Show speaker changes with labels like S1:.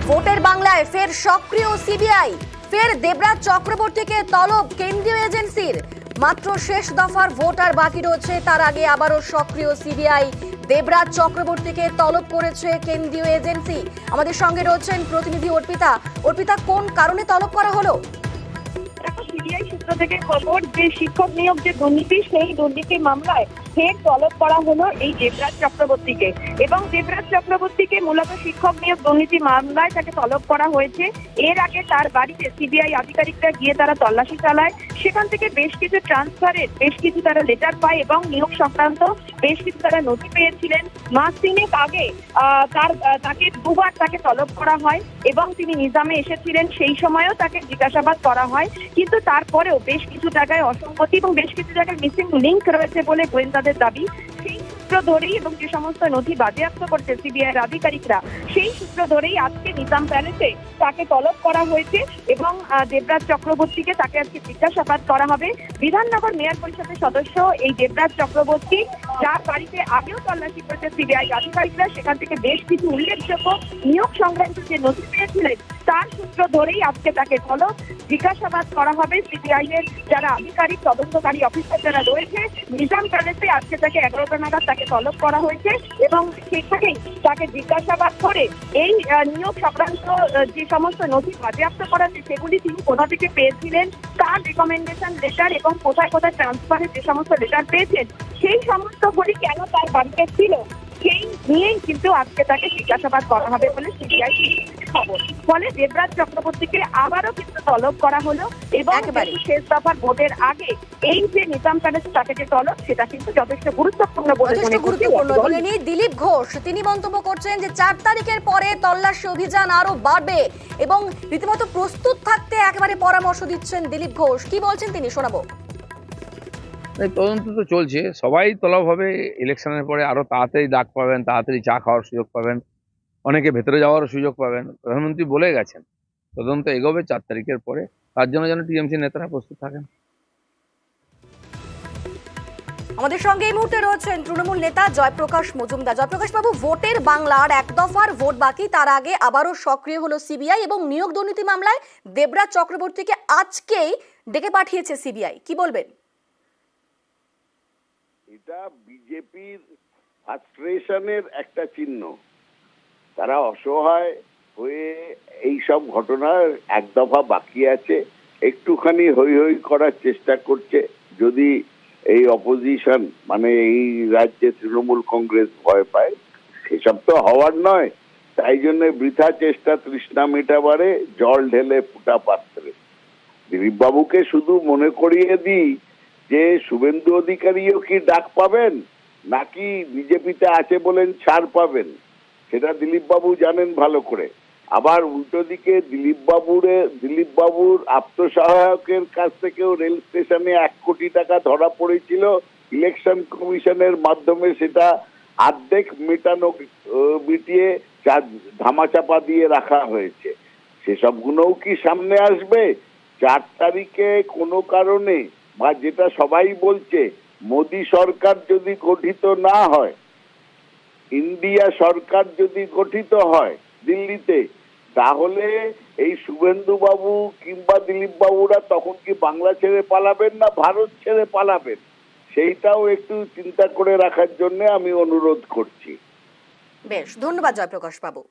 S1: ভোটের বাংলায় ফের সক্রিয় সিবিআই, ফের দেবরাজ চক্রবর্তীকে তলব কেন্দ্রীয় এজেন্সির। মাত্র শেষ দফার ভোট আর বাকি রয়েছে, তার আগে আবারও সক্রিয় সিবিআই। দেবরাজ চক্রবর্তীকে তলব করেছে কেন্দ্রীয় এজেন্সি। আমাদের সঙ্গে রয়েছেন প্রতিনিধি অর্পিতা। অর্পিতা, কোন কারণে তলব করা হলো?
S2: সিবিআই সূত্র থেকে খবর যে শিক্ষক নিয়োগ যে দুর্নীতি, সেই দুর্নীতি মামলায় ফের তলব করা হলো এই দেবরাজ চক্রবর্তীকে। এবং দেবরাজ চক্রবর্তীকে মূলত শিক্ষক নিয়োগ দুর্নীতি মামলায় তাকে তলব করা হয়েছে। এর আগে তার বাড়িতে সিবিআই আধিকারিকরা গিয়ে তারা তল্লাশি চালায়। সেখান থেকে বেশ কিছু ট্রান্সফারের বেশ কিছু তারা লেটার পায় এবং নিয়োগ সংক্রান্ত বেশ কিছু তারা নথি পেয়েছিলেন। মাস তিনেক আগে তাকে দুবার তাকে তলব করা হয় এবং তিনি নিজামে এসেছিলেন, সেই সময়ও তাকে জিজ্ঞাসাবাদ করা হয়। কিন্তু তারপরেও বেশ কিছু জায়গায় অসঙ্গতি এবং বেশ কিছু জায়গায় মিসিং লিঙ্ক রয়েছে বলে গোয়েন্দাদের দাবি। সেই সূত্র ধরেই এবং যে সমস্ত নথি বাজেয়াপ্ত করছে সিবিআইয়ের আধিকারিকরা, সেই সূত্র ধরেই আজকে নিজাম প্যালেসে তাকে তলব করা হয়েছে এবং দেবরাজ চক্রবর্তীকে তাকে আজকে জিজ্ঞাসাবাদ করা হবে। বিধাননগর মেয়র পরিষদের সদস্য এই দেবরাজ চক্রবর্তী, যার বাড়িতে আগেও তল্লাশি করেছে সিবিআই আধিকারিকরা, সেখান থেকে বেশ কিছু উল্লেখযোগ্য নিয়োগ সংক্রান্ত যে নথি পেয়েছিলেন, তার সূত্র ধরেই আজকে তাকে তলব জিজ্ঞাসাবাদ করা হবে। সিবিআই এর যারা আধিকারিক তদন্তকারী অফিসার যারা রয়েছে নিজাম প্যালেসে, আজকে তাকে 11টা নাগাদ তাকে তলব করা হয়েছে এবং সেখানেই তাকে জিজ্ঞাসাবাদ করে এই নিয়োগ সংক্রান্ত যে সমস্ত নথি বাজেয়াপ্ত করা আছে সেগুলি তিনি কোথা থেকে পেয়েছিলেন, তার রিকমেন্ডেশন লেটার এবং কোথায় কোথায় ট্রান্সফারের যে সমস্ত লেটার পেয়েছেন, সেই সমস্ত বলি কেন তার বাড়িতে ছিল, সেই নিয়েই কিন্তু আজকে তাকে জিজ্ঞাসাবাদ করা হবে বলে সিবিআই খবর। ফলে দেবরাজ চক্রবর্তীকে আবারও কিন্তু তলব করা হলো এবং শেষ দফার ভোটের আগে এই যে নিজাম প্যালেসে তাকে যে তলব, সেটা কিন্তু যথেষ্ট গুরুত্বপূর্ণ
S1: বলে নিয়ে দিলীপ ঘোষ তিনি মন্তব্য করছেন যে 4 তারিখের পরে তল্লাশি অভিযান আরো বাড়বে এবং রীতিমতো প্রস্তুত থাকতে একেবারে পরামর্শ দিচ্ছেন দিলীপ ঘোষ। কি বলছেন তিনি, শোনাবো।
S3: তদন্ত তো চলছে, সবাই তলব হবে। ইলেকশনের পরে আরো তাড়াতাড়ি ডাক পাবেন, তাড়াতাড়ি চা খাওয়ার সুযোগ পাবেন, অনেকে ভেতরে যাওয়ারও সুযোগ পাবেন। প্রধানমন্ত্রী বলে গেছেন তদন্ত এগোবে 4 তারিখের পরে, তার জন্য যেন টিএমসি নেতারা প্রস্তুত থাকেন।
S1: আমাদের সঙ্গে এই মুহূর্তে রয়েছেন তৃণমূল নেতা জয়প্রকাশ মজুমদার। জয়প্রকাশ বাবু, ভোটের বাংলার 1 দফার ভোট বাকি, তার আগে আবারও সক্রিয় হলো সিবিআই এবং নিয়োগ দুর্নীতি মামলায় দেবরাজ চক্রবর্তীকে আজকেই ডেকে পাঠিয়েছে সিবিআই। কি বলবেন?
S4: এটা বিজেপির ফ্রাস্ট্রেশনের একটা চিহ্ন। তারা অসহায় হয়ে এই সব ঘটনার 1 দফা বাকি আছে, একটুখানি হই হই করার চেষ্টা করছে। যদি এই অপোজিশন মানে এই রাজ্যে তৃণমূল কংগ্রেস ভয় পায়, সেসব তো হওয়ার নয়। তাই জন্য বৃথা চেষ্টা তৃষ্ণা মেটাবারে জল ঢেলে ফুটা পাত্রে। দিলীপ বাবুকে শুধু মনে করিয়ে দিই যে শুভেন্দু অধিকারীও কি ডাক পাবেন, নাকি বিজেপিতে আছে বলেন ছাড় পাবেন, সেটা দিলীপ বাবু জানেন ভালো করে। আবার উল্টো দিকে দিলীপ বাবুর আত্মসহায়কের কাছ থেকেও রেল স্টেশনে 1 কোটি টাকা ধরা পড়েছিল। ইলেকশন কমিশনের মাধ্যমে সেটা অর্ধেক মিটিয়ে ধামাচাপা দিয়ে রাখা হয়েছে। সেসবগুলোও কি সামনে আসবে 4 তারিখে? কোনো কারণে বা যেটা সবাই বলছে, মোদী সরকার যদি গঠিত না হয়, ইন্ডিয়া সরকার যদি গঠিত হয় দিল্লিতে, তাহলে এই শুভেন্দু বাবু কিংবা দিলীপ বাবুরা তখন কি বাংলা ছেড়ে পালাবেন না ভারত ছেড়ে পালাবেন, সেইটাও একটু চিন্তা করে রাখার জন্য আমি অনুরোধ করছি।
S1: বেশ, ধন্যবাদ জয়প্রকাশ বাবু।